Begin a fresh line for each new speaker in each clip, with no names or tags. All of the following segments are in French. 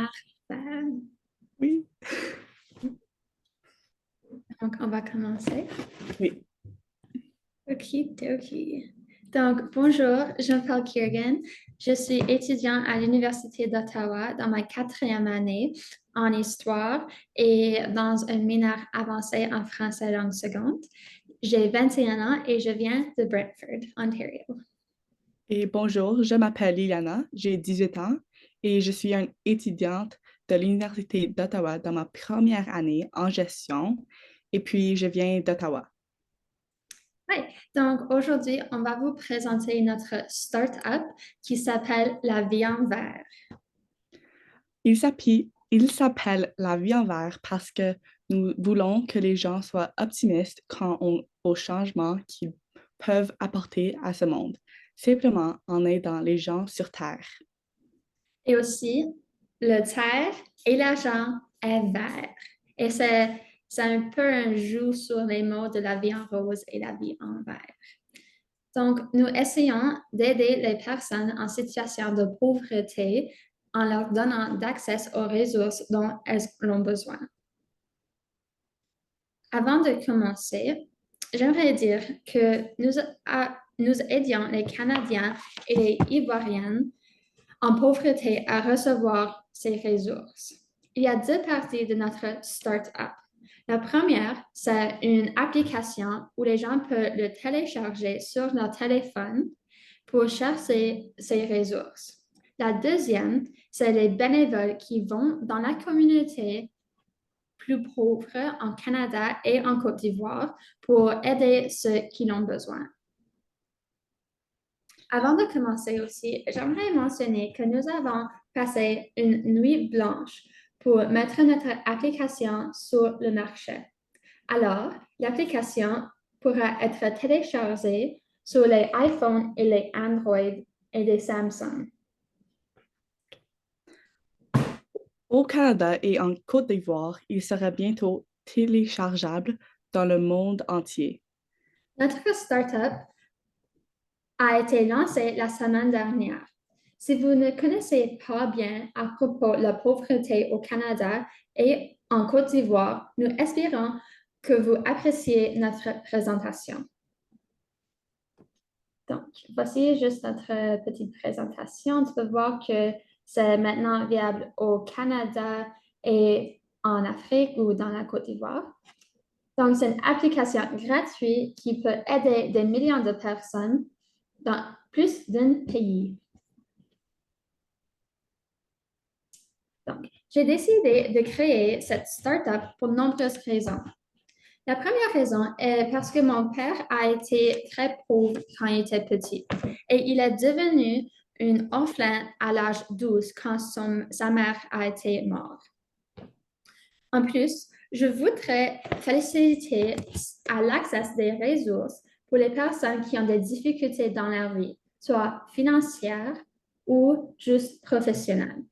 Parfait.
Oui.
Donc, on va commencer.
Oui.
Ok. Donc, bonjour, je m'appelle Kiergan. Je suis étudiant à l'Université d'Ottawa dans ma 4e année en histoire et dans un mineur avancé en français langue seconde. J'ai 21 ans et je viens de Brantford, Ontario.
Et bonjour, je m'appelle Liliana, j'ai 18 ans et je suis une étudiante de l'Université d'Ottawa dans ma première année en gestion et puis je viens d'Ottawa.
Oui, donc aujourd'hui, on va vous présenter notre start-up qui s'appelle La Vie en Vert.
Il s'appelle La vie en vert parce que nous voulons que les gens soient optimistes au changement qu'ils peuvent apporter à ce monde, simplement en aidant les gens sur Terre.
Et aussi, le terre et l'argent est vert. Et c'est un peu un jeu sur les mots de la vie en rose et la vie en vert. Donc, nous essayons d'aider les personnes en situation de pauvreté en leur donnant d'accès aux ressources dont elles ont besoin. Avant de commencer, j'aimerais dire que nous aidions les Canadiens et les Ivoiriens en pauvreté à recevoir ces ressources. Il y a deux parties de notre start-up. La première, c'est une application où les gens peuvent le télécharger sur leur téléphone pour chercher ces ressources. La deuxième, c'est les bénévoles qui vont dans la communauté plus pauvre en Canada et en Côte d'Ivoire pour aider ceux qui en ont besoin. Avant de commencer aussi, j'aimerais mentionner que nous avons passé une nuit blanche pour mettre notre application sur le marché. Alors, l'application pourra être téléchargée sur les iPhones et les Android et les Samsung.
Au Canada et en Côte d'Ivoire, il sera bientôt téléchargeable dans le monde entier.
Notre startup a été lancée la semaine dernière. Si vous ne connaissez pas bien à propos de la pauvreté au Canada et en Côte d'Ivoire, nous espérons que vous appréciez notre présentation. Donc, voici juste notre petite présentation. Tu peux voir que c'est maintenant viable au Canada et en Afrique ou dans la Côte d'Ivoire. Donc, c'est une application gratuite qui peut aider des millions de personnes dans plus d'un pays. Donc, j'ai décidé de créer cette startup pour de nombreuses raisons. La première raison est parce que mon père a été très pauvre quand il était petit et il est devenu un orphelin à l'âge 12 quand sa mère a été morte. En plus, je voudrais faciliter l'accès des ressources pour les personnes qui ont des difficultés dans leur vie, soit financières ou juste professionnelles.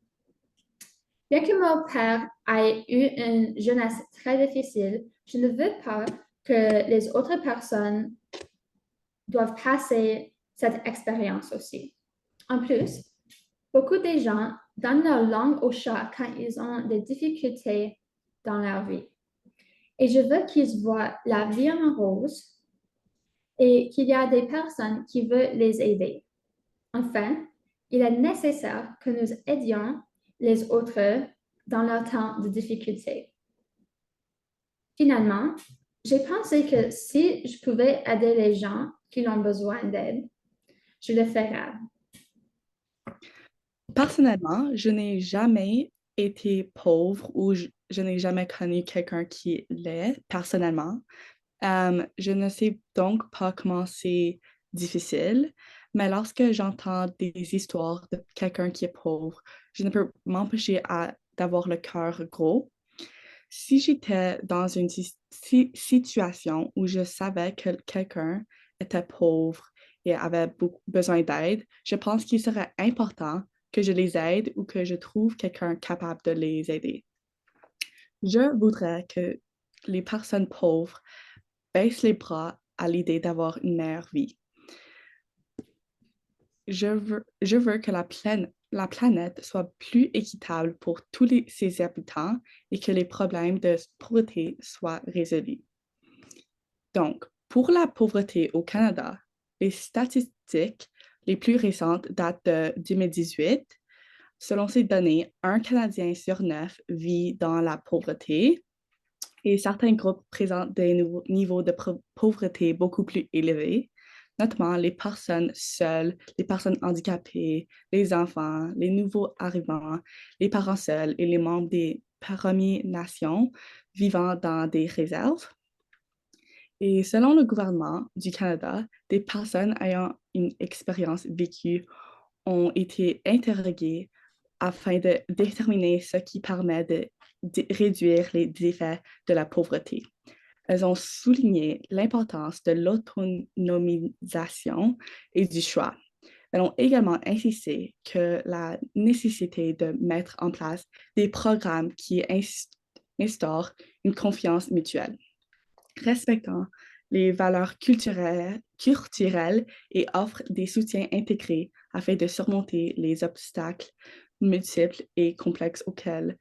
Bien que mon père ait eu une jeunesse très difficile, je ne veux pas que les autres personnes doivent passer cette expérience aussi. En plus, beaucoup de gens donnent leur langue au chat quand ils ont des difficultés dans leur vie. Et je veux qu'ils voient la vie en rose et qu'il y a des personnes qui veulent les aider. Enfin, il est nécessaire que nous aidions les autres dans leur temps de difficulté. Finalement, j'ai pensé que si je pouvais aider les gens qui ont besoin d'aide, je le ferais.
Personnellement, je n'ai jamais été pauvre ou je n'ai jamais connu quelqu'un qui l'est personnellement. Je ne sais donc pas comment c'est difficile, mais lorsque j'entends des histoires de quelqu'un qui est pauvre, je ne peux m'empêcher d'avoir le cœur gros. Si j'étais dans une situation où je savais que quelqu'un était pauvre et avait besoin d'aide, je pense qu'il serait important que je les aide ou que je trouve quelqu'un capable de les aider. Je voudrais que les personnes pauvres baissent les bras à l'idée d'avoir une meilleure vie. Je veux que la planète soit plus équitable pour tous ses habitants et que les problèmes de pauvreté soient résolus. Donc, pour la pauvreté au Canada, les statistiques les plus récentes datent de 2018. Selon ces données, un Canadien sur 9 vit dans la pauvreté et certains groupes présentent des niveaux de pauvreté beaucoup plus élevés, notamment les personnes seules, les personnes handicapées, les enfants, les nouveaux arrivants, les parents seuls et les membres des Premières Nations vivant dans des réserves. Et selon le gouvernement du Canada, des personnes ayant une expérience vécue ont été interrogées afin de déterminer ce qui permet de réduire les effets de la pauvreté. Elles ont souligné l'importance de l'autonomisation et du choix. Elles ont également insisté que la nécessité de mettre en place des programmes qui instaurent une confiance mutuelle, respectant les valeurs culturelles et offrent des soutiens intégrés afin de surmonter les obstacles multiples et complexes auxquels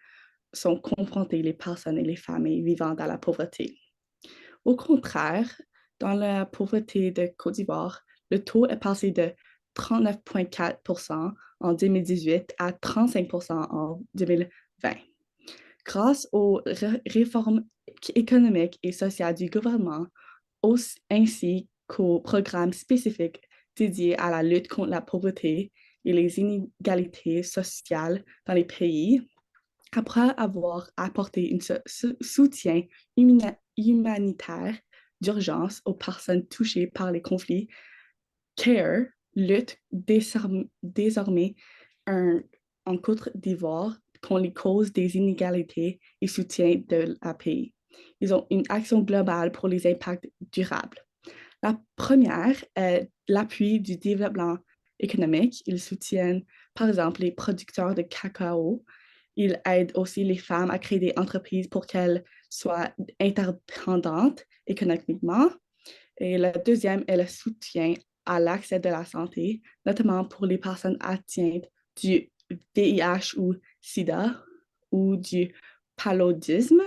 sont confrontées les personnes et les familles vivant dans la pauvreté. Au contraire, dans la pauvreté de Côte d'Ivoire, le taux est passé de 39,4% en 2018 à 35% en 2020. Grâce aux réformes économiques et sociales du gouvernement, ainsi qu'aux programmes spécifiques dédiés à la lutte contre la pauvreté et les inégalités sociales dans les pays, après avoir apporté un soutien humanitaire d'urgence aux personnes touchées par les conflits, CARE lutte désormais en Côte d'Ivoire contre les causes des inégalités et soutient de la pays. Ils ont une action globale pour les impacts durables. La première est l'appui du développement économique. Ils soutiennent, par exemple, les producteurs de cacao. Ils aident aussi les femmes à créer des entreprises pour qu'elles soient interdépendantes économiquement. Et la deuxième est le soutien à l'accès de la santé, notamment pour les personnes atteintes du VIH ou SIDA ou du paludisme.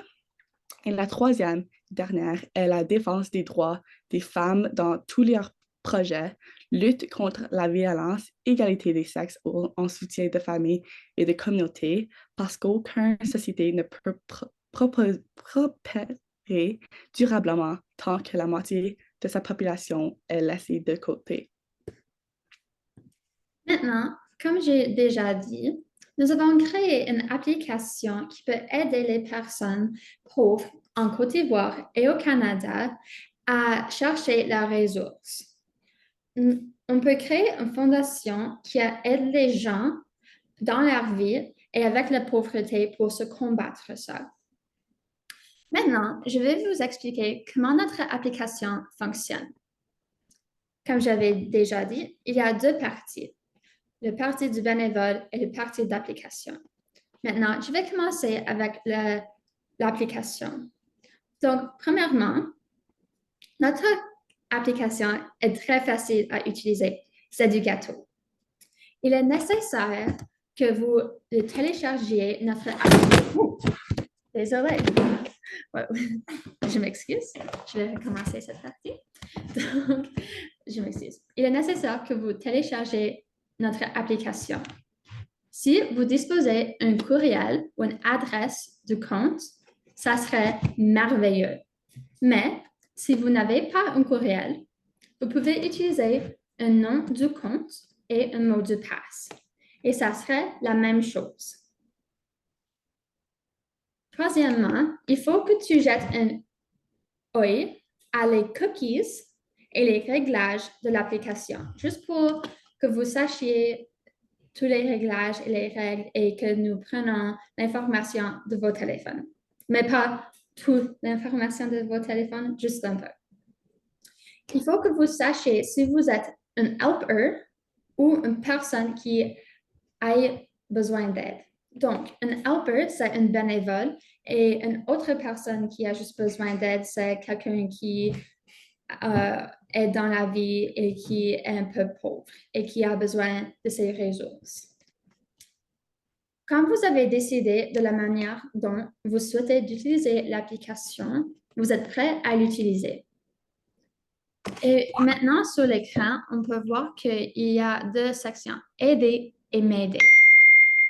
Et la troisième, dernière, est la défense des droits des femmes dans tous leurs projets, lutte contre la violence, égalité des sexes en soutien de familles et de communautés, parce qu'aucune société ne peut prospérer durablement tant que la moitié de sa population est laissée de côté.
Maintenant, comme j'ai déjà dit, nous avons créé une application qui peut aider les personnes pauvres en Côte d'Ivoire et au Canada à chercher leurs ressources. On peut créer une fondation qui aide les gens dans leur vie et avec la pauvreté pour se combattre ça. Maintenant, je vais vous expliquer comment notre application fonctionne. Comme j'avais déjà dit, il y a deux parties, le parti du bénévole et le parti d'application. Maintenant, je vais commencer avec l'application. Donc, premièrement, notre application est très facile à utiliser. C'est du gâteau. Il est nécessaire que vous téléchargiez notre application. Désolée. Je m'excuse. Je vais recommencer cette partie. Donc, je m'excuse. Il est nécessaire que vous téléchargez notre application. Si vous disposez d'un courriel ou une adresse de compte, ça serait merveilleux. Mais si vous n'avez pas un courriel, vous pouvez utiliser un nom du compte et un mot de passe. Et ça serait la même chose. Troisièmement, il faut que tu jettes un œil à les cookies et les réglages de l'application, juste pour que vous sachiez tous les réglages et les règles et que nous prenons l'information de vos téléphones. Mais pas toute l'information de vos téléphones, juste un peu. Il faut que vous sachiez si vous êtes un helper ou une personne qui a besoin d'aide. Donc, un helper, c'est un bénévole et une autre personne qui a juste besoin d'aide, c'est quelqu'un qui est dans la vie et qui est un peu pauvre et qui a besoin de ses ressources. Quand vous avez décidé de la manière dont vous souhaitez utiliser l'application, vous êtes prêt à l'utiliser. Et maintenant, sur l'écran, on peut voir qu'il y a deux sections, aider et m'aider.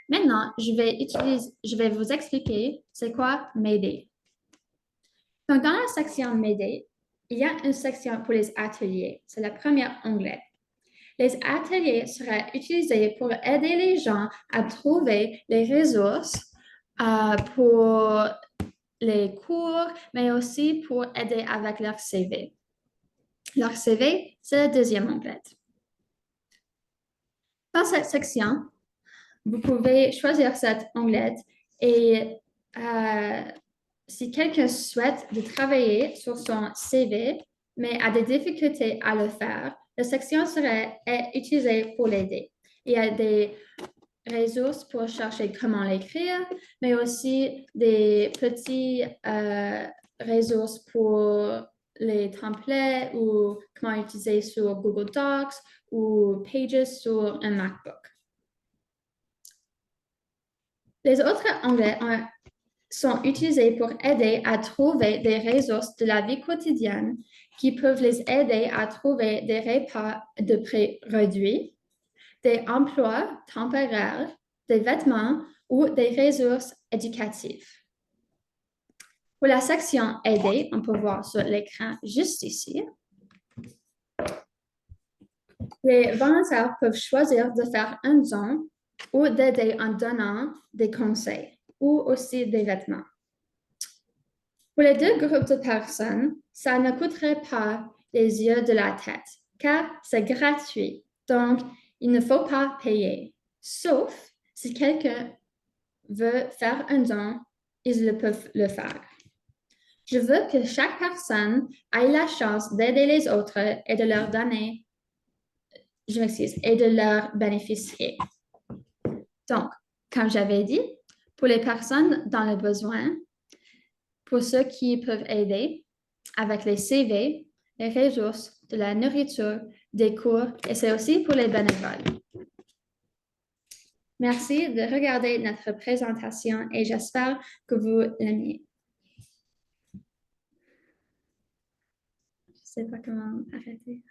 Maintenant, je vais vous expliquer c'est quoi m'aider. Donc, dans la section m'aider, il y a une section pour les ateliers. C'est le premier onglet. Les ateliers seraient utilisés pour aider les gens à trouver les ressources pour les cours, mais aussi pour aider avec leur CV. Leur CV, c'est le deuxième onglet. Dans cette section, vous pouvez choisir cet onglet et si quelqu'un souhaite de travailler sur son CV, mais a des difficultés à le faire, la section serait utilisée pour l'aider. Il y a des ressources pour chercher comment l'écrire, mais aussi des petits ressources pour les templates ou comment utiliser sur Google Docs ou Pages sur un MacBook. Les autres onglets sont utilisés pour aider à trouver des ressources de la vie quotidienne qui peuvent les aider à trouver des repas de prix réduits, des emplois temporaires, des vêtements ou des ressources éducatives. Pour la section aider, on peut voir sur l'écran juste ici. Les volontaires peuvent choisir de faire un don ou d'aider en donnant des conseils ou aussi des vêtements. Pour les deux groupes de personnes, ça ne coûterait pas les yeux de la tête, car c'est gratuit. Donc, il ne faut pas payer. Sauf si quelqu'un veut faire un don, ils peuvent le faire. Je veux que chaque personne ait la chance d'aider les autres et de leur donner, et de leur bénéficier. Donc, comme j'avais dit, pour les personnes dans le besoin, pour ceux qui peuvent aider avec les CV, les ressources, de la nourriture, des cours, et c'est aussi pour les bénévoles. Merci de regarder notre présentation et j'espère que vous l'aimiez. Je ne sais pas comment arrêter.